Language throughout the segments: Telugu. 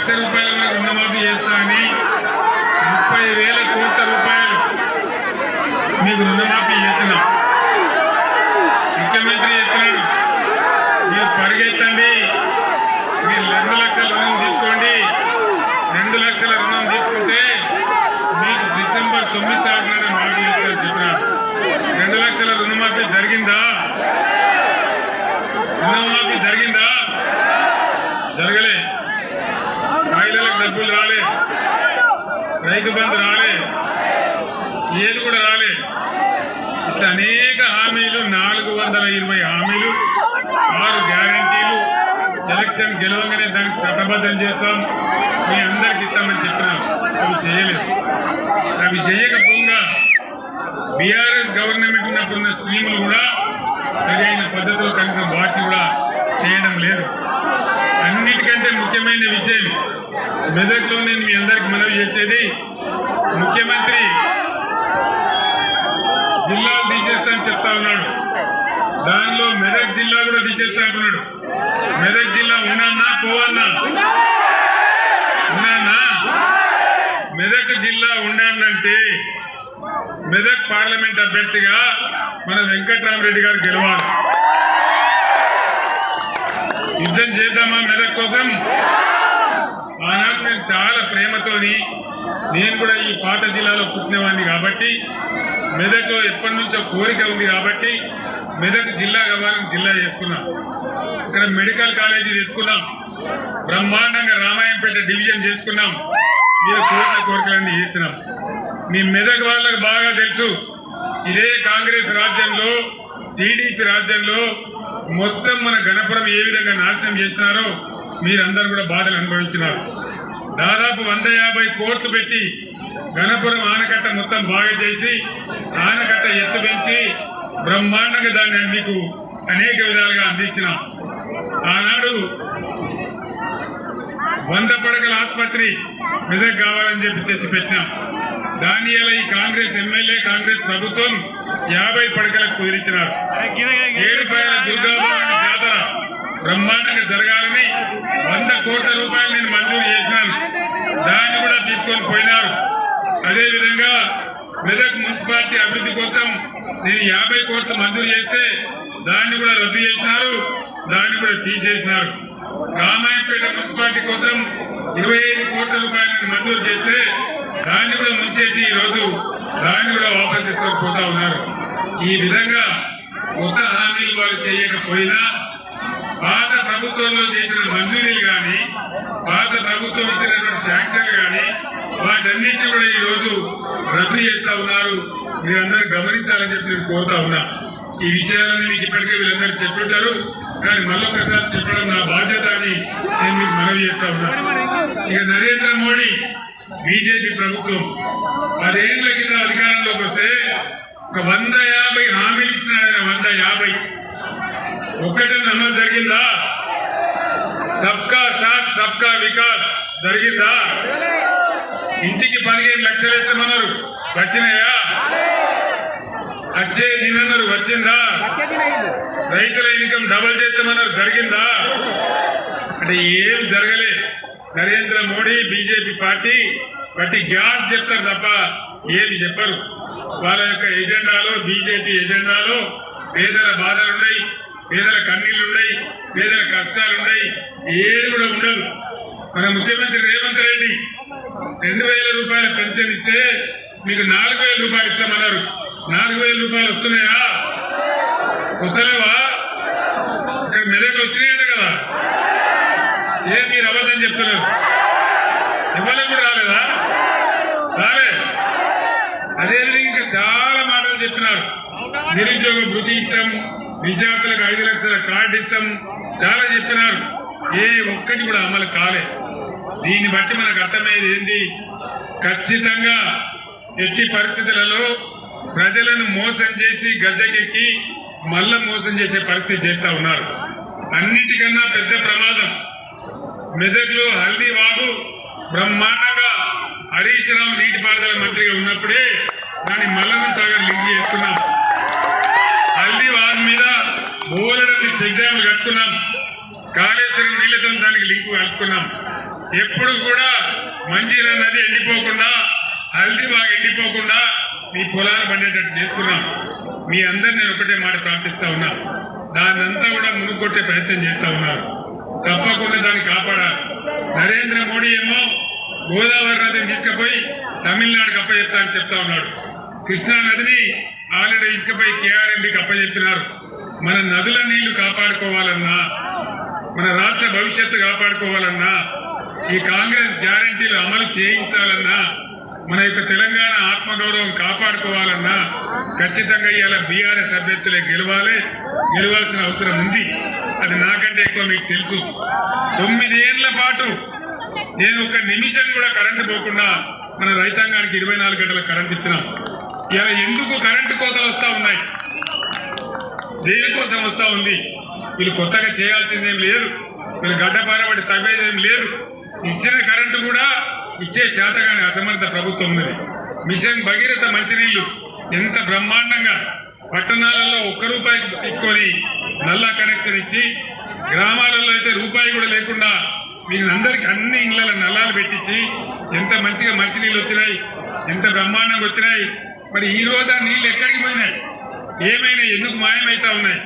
లక్ష రూపాయల వరకు రుణమాఫీ చేస్తా అని 30,000 కోట్ల రూపాయలు మీకు రుణమాఫీ చేసినాం. ముఖ్యమంత్రి చెప్పినాడు, మీరు పరిగెత్తండి, మీరు 2 లక్షల రుణం తీసుకోండి. 2 లక్షల రుణం తీసుకుంటే మీకు డిసెంబర్ 9 తారీఖున మాఫీ చేస్తారని చెప్పినాడు. 2 లక్షల రుణమాఫీ జరిగిందా? రుణమాఫీ జరిగిందా? జరగలే. మహిళలకు డబ్బులు రాలే, రైతు బంధు రాలే, ఏది కూడా రాలే. ఇట్లా అనేక హామీలు, 420 హామీలు, 6 గ్యారంటీలు ఎలక్షన్ గెలవగానే దానికి చట్టబద్ధం చేస్తాం, మీ అందరికి ఇస్తామని చెప్పినాం. అవి చేయలేదు. అవి చేయకపోగా బీఆర్ఎస్ గవర్నమెంట్ ఉన్నప్పుడున్న స్కీములు కూడా సరైన పద్ధతిలో కనీసం వాటిని కూడా చేయడం లేదు. అన్నిటికంటే ముఖ్యమైన విషయం మెదక్లో నేను మీ అందరికి మనవి చేసేది, ముఖ్యమంత్రి జిల్లాలు తీసేస్తానని చెప్తా ఉన్నాడు. దానిలో మెదక్ జిల్లా కూడా తీసేస్తా అంటున్నాడు. మెదక్ జిల్లా ఉన్నానా పోవన్నా? ఉన్నానా? మెదక్ జిల్లా ఉండాలంటే మెదక్ పార్లమెంట్ అభ్యర్థిగా మన వెంకట్రామరెడ్డి గారు గెలవాలి. యుద్ధం చేద్దామా మెదక్ కోసం? ఆనాడు నేను చాలా ప్రేమతోని, నేను కూడా ఈ పాత జిల్లాలో పుట్టినవాడిని కాబట్టి, మెదక్లో ఎప్పటి నుంచో కోరిక ఉంది కాబట్టి మెదక్ జిల్లా కావాలని జిల్లా చేసుకున్నాం. ఇక్కడ మెడికల్ కాలేజీ తెచ్చుకున్నాం, బ్రహ్మాండంగా రామాయంపేట డివిజన్ చేసుకున్నాం. మీరు కోరిన కోరికలన్నీ చేసినాం. మీ మెదక్ వాళ్ళకు బాగా తెలుసు, ఇదే కాంగ్రెస్ రాజ్యంలో, టీడీపీ రాజ్యంలో మొత్తం మన గణపురం ఏ విధంగా నాశనం చేసినారో మీరందరూ కూడా బాధలు అనుభవించినారు. దాదాపు 150 కోట్లు పెట్టి గణపురం ఆనకట్ట మొత్తం బాగా చేసి, ఆనకట్ట ఎత్తు పెంచి బ్రహ్మాండంగా దాన్ని మీకు అనేక విధాలుగా అందించినాం. ఆనాడు 100 పడకల ఆసుపత్రి మెదక్ కావాలని చెప్పి తెచ్చిపెట్టినాం. దాని ఈ కాంగ్రెస్ ఎమ్మెల్యే, కాంగ్రెస్ ప్రభుత్వం 50 పడకలకు కుదిరించినారు. 7 దుర్గాభవాని జాతర బ్రహ్మాండంగా జరగాలని 100 కోట్ల రూపాయలు నేను మంజూరు చేసినాను. దాన్ని కూడా తీసుకొని పోయినారు. అదేవిధంగా మెదక్ మున్సిపాలిటీ అభివృద్ధి కోసం నేను 50 కోట్లు మంజూరు చేస్తే దాన్ని కూడా రద్దు చేసినారు, దాన్ని కూడా తీసేసినారు. రామాయంపేట మున్సిపాలిటీ కోసం 25 కోట్ల రూపాయలను మంజూరు చేస్తే దాన్ని కూడా ముంచేసి ఈరోజు దాన్ని కూడా వాపసు తీసుకొని పోతా ఉన్నారు. ఈ విధంగా కొత్త హామీలు వాళ్ళు చేయకపోయినా పాత ప్రభుత్వంలో చేసిన మంజూరీలు కానీ, పాత ప్రభుత్వం ఇచ్చినటువంటి శాంక్షన్లు కానీ వాటన్నింటినీ కూడా ఈరోజు రద్దు చేస్తా ఉన్నారు. మీరందరూ గమనించాలని చెప్పి నేను కోరుతా ఉన్నా. ఈ విషయాలన్నీ మీకు ఇప్పటికే వీళ్ళందరూ చెప్పుంటారు, కానీ మళ్ళొకసారి చెప్పడం నా బాధ్యత అని నేను మీకు మనవి చేస్తా ఉన్నా. ఇక నరేంద్ర మోడీ బీజేపీ ప్రభుత్వం 10 ఏళ్ల కింద అధికారంలోకి వస్తే ఒక 150 హామీలు ఇచ్చినాడు. 150 ఒక్కటేనా అమలు జరిగిందా? సబ్కా సాత్ సబ్కా వికాస్ జరిగిందా? ఇంటికి 15 లక్షలు ఇస్తామన్నారు, వచ్చినాయా? వచ్చే దినన్నారు, వచ్చిందా? రైతుల ఇన్కమ్ డబల్ చేస్తామన్నారు, జరిగిందా? అంటే ఏం జరగలే. నరేంద్ర మోడీ బీజేపీ పార్టీ బట్టి గ్యాస్ చెప్తారు తప్ప ఏమి చెప్పరు. వాళ్ళ యొక్క ఎజెండాలో, బీజేపీ ఎజెండాలో పేదల బాధలున్నాయి, పేదల కన్నీళ్లున్నాయి, పేదల కష్టాలున్నాయి, ఏది కూడా ఉండదు. మన ముఖ్యమంత్రి రేవంత్ రెడ్డి 2,000 రూపాయల పెన్షన్ ఇస్తే మీకు 4,000 రూపాయలు ఇస్తామన్నారు. 4,000 రూపాయలు వస్తున్నాయా? వస్తలేవా? ఇక్కడ మెదక్ వచ్చినాయట కదా, ఏ మీరు అబద్ధం చెప్తున్నారు? ఎవరికి కూడా రాలేదా? రాలే. అదేవిధంగా ఇంకా చాలా మాటలు చెప్పినారు. నిరుద్యోగ భృతి ఇస్తాం, విద్యార్థులకు 5 లక్షల కార్డు ఇస్తాం, చాలా చెప్పినారు. ఏ ఒక్కటి కూడా అమలు కాలే. దీన్ని బట్టి మనకు అర్థమయ్యేది ఏంది? ఖచ్చితంగా ఎట్టి పరిస్థితులలో ప్రజలను మోసం చేసి గద్దెకెక్కి మళ్ళా మోసం చేసే పరిస్థితి చేస్తా ఉన్నారు. అన్నిటికన్నా పెద్ద ప్రమాదం మెదక్లో హల్దీ వాగు బ్రహ్మాండంగా హరీష్ రావు నీటిపారుదల మంత్రిగా ఉన్నప్పుడే దాన్ని మల్లన్న సాగర్ లింక్ చేసుకున్నాం. హల్దీ వాగు మీద బోలెడన్ని చెక్ డ్యాములు కట్టుకున్నాం. కాళేశ్వరం నీళ్లతో దానికి లింకు కలుపుకున్నాం. ఎప్పుడు కూడా మంజీరా నది ఎండిపోకుండా హల్దీబాగ్ ఎండిపోకుండా మీ పొలాలు పండేటట్టు చేసుకున్నాం. మీ అందరు నేను ఒకటే మాట ప్రార్థిస్తా ఉన్నా, దాన్నంతా కూడా మునుగొట్టే ప్రయత్నం చేస్తా ఉన్నారు. తప్పకుండా దాన్ని కాపాడాలి. నరేంద్ర మోడీ ఏమో గోదావరి నదిని తీసుకుపోయి తమిళనాడుకి అప్పచెప్తా అని చెప్తా ఉన్నాడు. కృష్ణా నదిని ఆల్రెడీ తీసుకుపోయి కేఆర్ఎంబీకి అప్పచెప్పినారు. మన నదుల నీళ్లు కాపాడుకోవాలన్నా, మన రాష్ట్ర భవిష్యత్తు కాపాడుకోవాలన్నా, ఈ కాంగ్రెస్ గ్యారంటీలు అమలు చేయించాలన్నా, మన యొక్క తెలంగాణ ఆత్మగౌరవం కాపాడుకోవాలన్నా ఖచ్చితంగా ఇవాళ బీఆర్ఎస్ అభ్యర్థులే గెలవాల్సిన అవసరం ఉంది. అది నాకంటే ఎక్కువ మీకు తెలుసు. 9 ఏళ్ల పాటు నేను ఒక్క నిమిషం కూడా కరెంటు పోకుండా మన రైతాంగానికి 24 గంటల కరెంట్ ఇచ్చినాం. ఇలా ఎందుకు కరెంటు కోతలు వస్తూ ఉన్నాయి, దేనికోసం వస్తూ ఉంది? వీళ్ళు కొత్తగా చేయాల్సిందేం లేదు, వీళ్ళు గడ్డపారబడి తగ్గేదేం లేదు. ఇచ్చిన కరెంటు కూడా ఇచ్చే చేతగాని అసమర్థ ప్రభుత్వం ఉన్నది. మిషన్ భగీరథ మంచినీళ్లు ఎంత బ్రహ్మాండంగా పట్టణాలలో ₹1 తీసుకొని నల్లా కనెక్షన్ ఇచ్చి, గ్రామాలలో అయితే రూపాయి కూడా లేకుండా మీకు అందరికీ అన్ని ఇళ్లలో నల్లాలు పెట్టించి ఎంత మంచిగా మంచినీళ్ళు వచ్చినాయి, ఎంత బ్రహ్మాండంగా వచ్చినాయి. మరి ఈ రోజు ఆ నీళ్ళు ఎక్కడికి పోయినాయి? ఏమైనా ఎందుకు మాయమైతా ఉన్నాయి?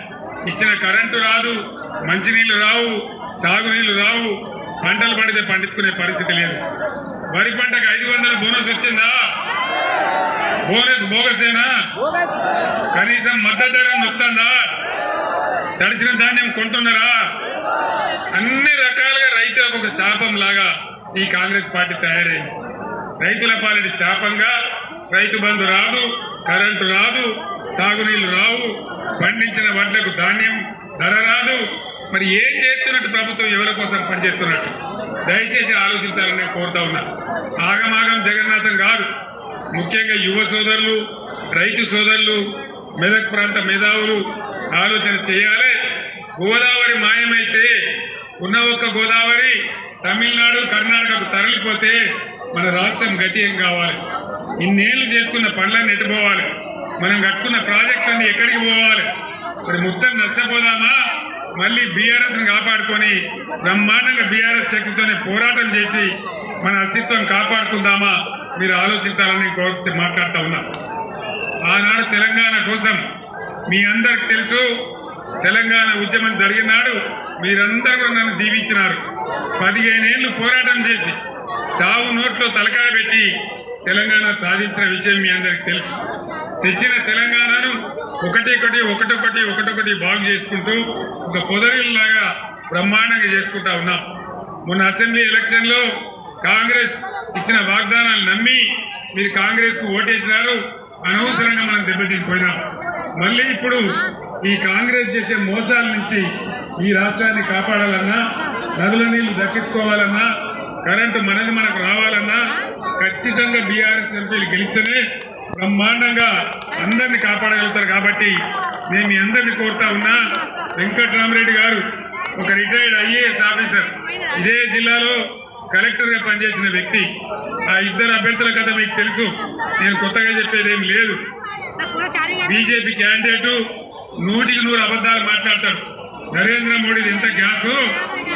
ఇచ్చిన కరెంటు రాదు, మంచినీళ్ళు రావు, సాగునీళ్లు రావు, పంటలు పండితే పండించుకునే పరిస్థితి లేదు. వరి పంటకు 500 బోనస్ వచ్చిందా? బోనస్ బోగసేనా? కనీసం మద్దతు ధర వస్తుందా? తడిసిన ధాన్యం కొంటున్నారా? అన్ని రకాలుగా రైతులకు ఒక శాపం లాగా ఈ కాంగ్రెస్ పార్టీ తయారైంది. రైతుల పాలిటి శాపంగా రైతు బంధు రాదు, కరెంటు రాదు, సాగునీళ్లు రావు, పండించిన వడ్లకు ధాన్యం ధర రాదు. మరి ఏం చేస్తున్నట్టు ప్రభుత్వం? ఎవరి కోసం పనిచేస్తున్నట్టు? దయచేసి ఆలోచించాలని కోరుతా ఉన్నా. ఆగమాగం జగన్నాథం కాదు. ముఖ్యంగా యువ సోదరులు, రైతు సోదరులు, మెదక్ ప్రాంత మేధావులు ఆలోచన చేయాలి. గోదావరి మాయమైతే ఉన్న ఒక్క గోదావరి తమిళనాడు, కర్ణాటకకు తరలిపోతే మన రాష్ట్రం గతి ఏం కావాలి? ఇన్నేళ్లు చేసుకున్న పనులన్నీ ఎట్టుపోవాలి? మనం కట్టుకున్న ప్రాజెక్టులన్నీ ఎక్కడికి పోవాలి? మరి మొత్తం నష్టపోదామా? మళ్ళీ బీఆర్ఎస్ని కాపాడుకొని బ్రహ్మాండంగా బీఆర్ఎస్ శక్తితోనే పోరాటం చేసి మన అస్తిత్వం కాపాడుకుందామా? మీరు ఆలోచించాలని కోరి మాట్లాడుతూ ఉన్నా. ఆనాడు తెలంగాణ కోసం మీ అందరికి తెలుసు, తెలంగాణ ఉద్యమం జరిగినాడు మీరందరూ కూడా నన్ను దీవించినారు. 15 ఏళ్లు పోరాటం చేసి చావు నోట్లో తలకాయ పెట్టి తెలంగాణ సాధించిన విషయం మీ అందరికి తెలుసు. తెచ్చిన తెలంగాణను ఒకటొకటి బాగు చేసుకుంటూ ఒక పొదరిల్లాగా బ్రహ్మాండంగా చేసుకుంటా ఉన్నాం. మొన్న అసెంబ్లీ ఎలక్షన్లో కాంగ్రెస్ ఇచ్చిన వాగ్దానాలు నమ్మి మీరు కాంగ్రెస్కు ఓటేసినారు. అనవసరంగా మనం దెబ్బతిపోయినాం. మళ్ళీ ఇప్పుడు ఈ కాంగ్రెస్ చేసే మోసాల నుంచి ఈ రాష్ట్రాన్ని కాపాడాలన్నా, నదుల నీళ్లు దక్కించుకోవాలన్నా, కరెంటు మనకు రావాలన్నా ఖచ్చితంగా బీఆర్ఎస్ ఎంపీలు గెలిస్తేనే బ్రహ్మాండంగా అందరినీ కాపాడగలుగుతారు. కాబట్టి నేను మీ అందరినీ కోరుతా ఉన్నా, వెంకట్రామరెడ్డి గారు ఒక రిటైర్డ్ ఐఏఎస్ ఆఫీసర్, ఇదే జిల్లాలో కలెక్టర్గా పనిచేసిన వ్యక్తి. ఆ ఇద్దరు అభ్యర్థుల కథ మీకు తెలుసు, నేను కొత్తగా చెప్పేది ఏం లేదు. బీజేపీ క్యాండిడేటు 100కి 100 అబద్ధాలు మాట్లాడతాడు. నరేంద్ర మోడీ ఎంత గ్యాసు,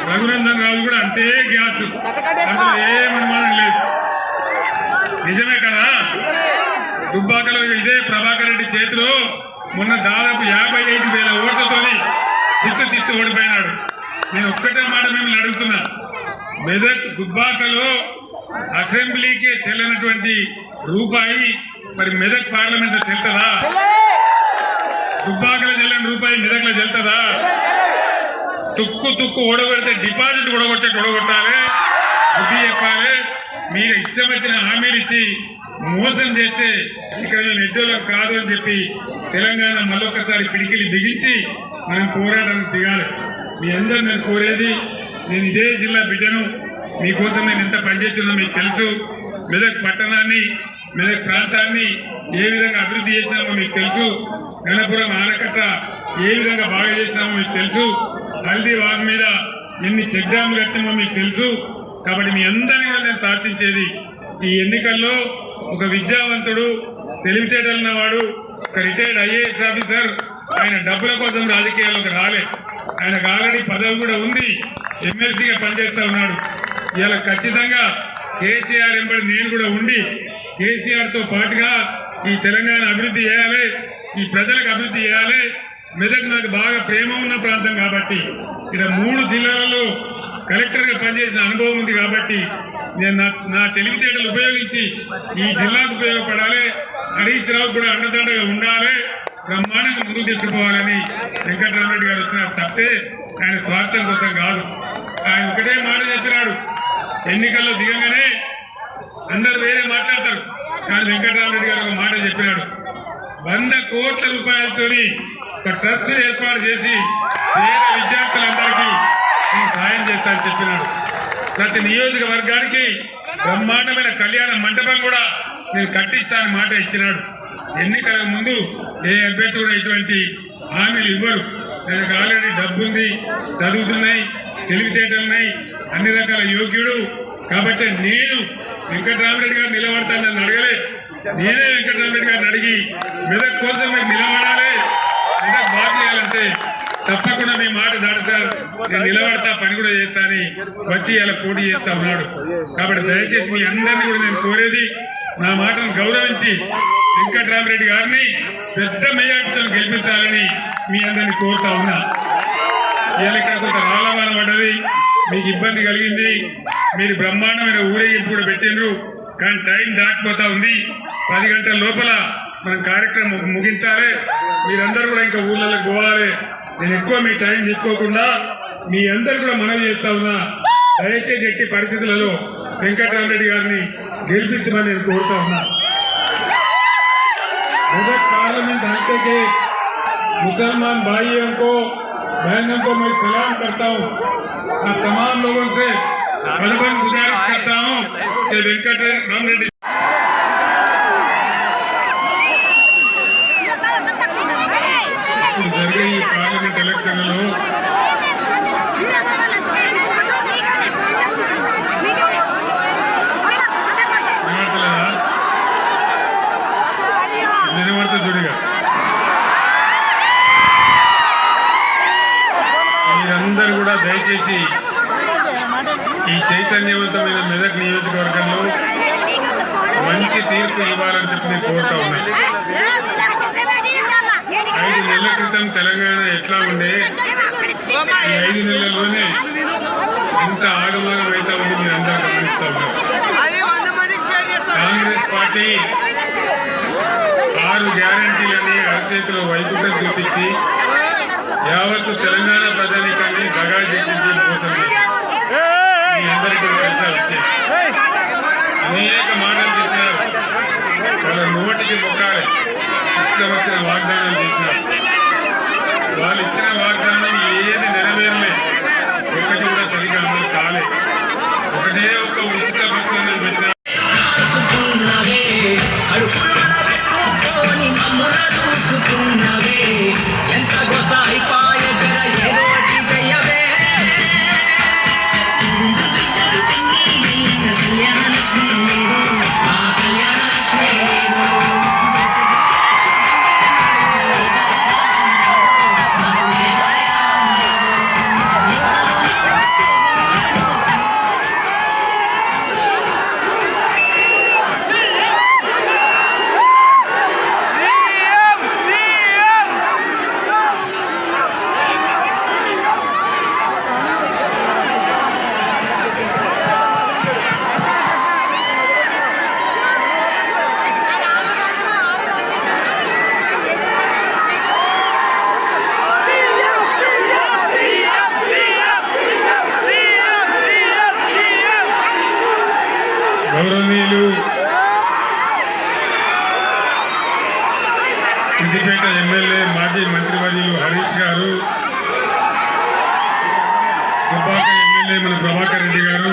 రఘునందన్ రావు కూడా అంతే గ్యాసు, అందులో ఏం అనుమానం లేదు. నిజమే కదా? దుబ్బాకలో ఇదే ప్రభాకర్ రెడ్డి చేతిలో మొన్న దాదాపు 55,000 ఓట్లతోని తిట్టు ఓడిపోయినాడు. నేను ఒక్కటే మాట మిమ్మల్ని అడుగుతున్నా, మెదక్ దుబ్బాకలో అసెంబ్లీకి చెల్లనటువంటి రూపాయి మరి మెదక్ పార్లమెంట్ చెల్తుందా? దుబ్బాకలో చెల్లని రూపాయి మెదక్లో చెల్తుందా? తుక్కు ఓడగొడితే డిపాజిట్ ఓడగొట్టాలి, బుద్ధి చెప్పాలి. మీరు ఇష్టం వచ్చిన హామీలు ఇచ్చి మోసం చేస్తే ఇక్కడ నిజోలం కాదు అని చెప్పి తెలంగాణ మళ్ళొక్కసారి పిడికిలి బిగించి మనం పోరాటానికి దిగాలి. మీ అందరూ నేను కోరేది, నేను ఇదే జిల్లా బిడ్డను, మీకోసం నేను ఎంత పనిచేస్తున్నా మీకు తెలుసు. మెదక్ పట్టణాన్ని, మెదక్ ప్రాంతాన్ని ఏ విధంగా అభివృద్ధి చేసినామో మీకు తెలుసు. గణపురం ఆనకట్ట ఏ విధంగా బాగా చేసినామో మీకు తెలుసు. హల్దీ వాగ్ మీద ఎన్ని చెక్ డ్యాములు కట్టినామో మీకు తెలుసు. కాబట్టి మీ అందరినీ నేను ప్రార్థించేది, ఈ ఎన్నికల్లో ఒక విద్యావంతుడు, తెలివితేటలున్న వాడు, ఒక రిటైర్డ్ ఐఏఎస్ ఆఫీసర్, ఆయన డబ్బుల కోసం రాజకీయాల్లోకి రాలే. ఆయనకు ఆల్రెడీ పదవి కూడా ఉంది, ఎమ్మెల్సీగా పనిచేస్తూ ఉన్నాడు. ఇలా ఖచ్చితంగా కేసీఆర్ వెంబడి నేను కూడా ఉండి కేసీఆర్ తో పాటుగా ఈ తెలంగాణ అభివృద్ధి చేయాలి, ఈ ప్రజలకు అభివృద్ధి చేయాలి. మెదక్ నాకు బాగా ప్రేమ ఉన్న ప్రాంతం కాబట్టి ఇక్కడ 3 జిల్లాలలో కలెక్టర్ గా పనిచేసిన అనుభవం ఉంది కాబట్టి నేను నా తెలివితేటలు ఉపయోగించి ఈ జిల్లాకు ఉపయోగపడాలి, హరీష్ రావు కూడా అండదండగా ఉండాలి, బ్రహ్మాండంగా ముందుకు తీసుకుపోవాలని వెంకటరామరెడ్డి గారు వచ్చినారు తప్పే ఆయన స్వార్థం కోసం కాదు. ఆయన ఒకటే మాట చెప్పినాడు, ఎన్నికల్లో దిగంగానే అందరు వేరే మాట్లాడతారు కానీ వెంకటరామరెడ్డి గారు ఒక మాట చెప్పినాడు, 100 కోట్ల రూపాయలతోని ఒక ట్రస్ట్ ఏర్పాటు చేసి పేద విద్యార్థులందరికీ నేను సాయం చేస్తానని చెప్పినాడు. ప్రతి నియోజకవర్గానికి బ్రహ్మాండమైన కళ్యాణ మండపం కూడా నేను కట్టిస్తానని మాట ఇచ్చినాడు. ఎన్నికల ముందు ఏ అభ్యర్థి కూడా ఇటువంటి హామీలు ఇవ్వరు. నాకు ఆల్రెడీ డబ్బు ఉంది, చదువుతున్నాయి, తెలివితేటలున్నాయి, అన్ని రకాల యోగ్యుడు కాబట్టి నేను వెంకటరామరెడ్డి గారు నిలబడతానని అడగలే, నేనే వెంకటరామరెడ్డి గారిని అడిగి మెదక్ కోసం మీరు నిలబడాలి, మెదక్ బాగు చేయాలంటే తప్పకుండా మీ మాట దాటుతారు, నేను నిలబడతా, పని కూడా చేస్తా అని వచ్చి ఇలా పోటీ చేస్తా ఉన్నాడు. కాబట్టి దయచేసి మీ అందరినీ కూడా నేను కోరేది, నా మాటను గౌరవించి వెంకటరామరెడ్డి గారిని పెద్ద మెజార్టీతో గెలిపించాలని మీ అందరినీ కోరుతా ఉన్నా. ఇవాళ ఇక్కడ కొంత రాళ్ళవాన పడ్డది, మీకు ఇబ్బంది కలిగింది, మీరు బ్రహ్మాండమైన ఊరేగింపు కూడా పెట్టిండ్రు కానీ టైం దాటిపోతా ఉంది. 10 గంటల లోపల మనం కార్యక్రమం ముగించాలి, మీరందరూ కూడా ఇంకా ఊళ్ళలోకి పోవాలి. నేను ఎక్కువ మీ టైం తీసుకోకుండా మీ అందరు కూడా మనవి చేస్తా ఉన్నా, దయచేసి ఎట్టి పరిస్థితులలో వెంకటరామరెడ్డి గారిని గెలిపించమని నేను కోరుతా ఉన్నా. मेदक पार्लियामेंट हल्के के मुसलमान भाइयों को बहनों को मैं सलाम करता हूँ और तमाम लोगों से बलबन गुजारिश करता हूँ कि वेंकटरामरेड्डी జరిగే ఈ పార్లమెంట్ ఎలక్షన్లలో మీరందరూ కూడా దయచేసి ఈ చైతన్యవంతమైన మెదక్ నియోజకవర్గంలో మంచి తీర్పు ఇవ్వాలని చెప్పి నేను కోరుతా ఉన్నాను. 5 నెలల క్రితం తెలంగాణ ఎట్లా ఉండే, ఈ 5 నెలల్లోనే ఎంత ఆగమాగం అవుతా ఉంది మీరు అందరూ గమనిస్తూ ఉన్నారు. కాంగ్రెస్ పార్టీ 6 గ్యారంటీలని అరచేతిలో వైకుంఠం చూపించి యావత్తు తెలంగాణ ప్రజానీకాన్ని దగా చేసింది, మోసం చేసింది. మీ అందరికీ తెలిసిన విషయం. అనేక మాటలు చేసినారు, వాళ్ళ నోటికి మొక్కాలి, ఇష్టం వచ్చిన వాగ్దానాలు చేసినారు. వాళ్ళు ఇచ్చిన వాగ్దానం ఏది నెరవేరలే, ఒక్కటి కూడా సరిగా అమలు కాలే. ఒకటే ఒక్క ఉచిత బస్సు పెట్టిన గౌరవనీయులు సిద్దిపేట ఎమ్మెల్యే మాజీ మంత్రివర్యులు హరీష్ గారు, దుబ్బాక ఎమ్మెల్యే మన ప్రభాకర్ రెడ్డి గారు,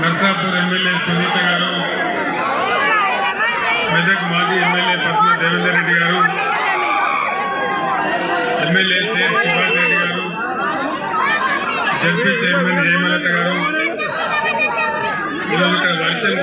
నర్సాపూర్ ఎమ్మెల్యే సునీత గారు, మెదక్ మాజీ ఎమ్మెల్యే పద్మ దేవేందర్ రెడ్డి గారు, ఎమ్మెల్యే సేర్ సుభాష్ రెడ్డి గారు, జడ్పీ చైర్మన్ జయమలత గారు, ఈరోజు ఇక్కడ వర్షం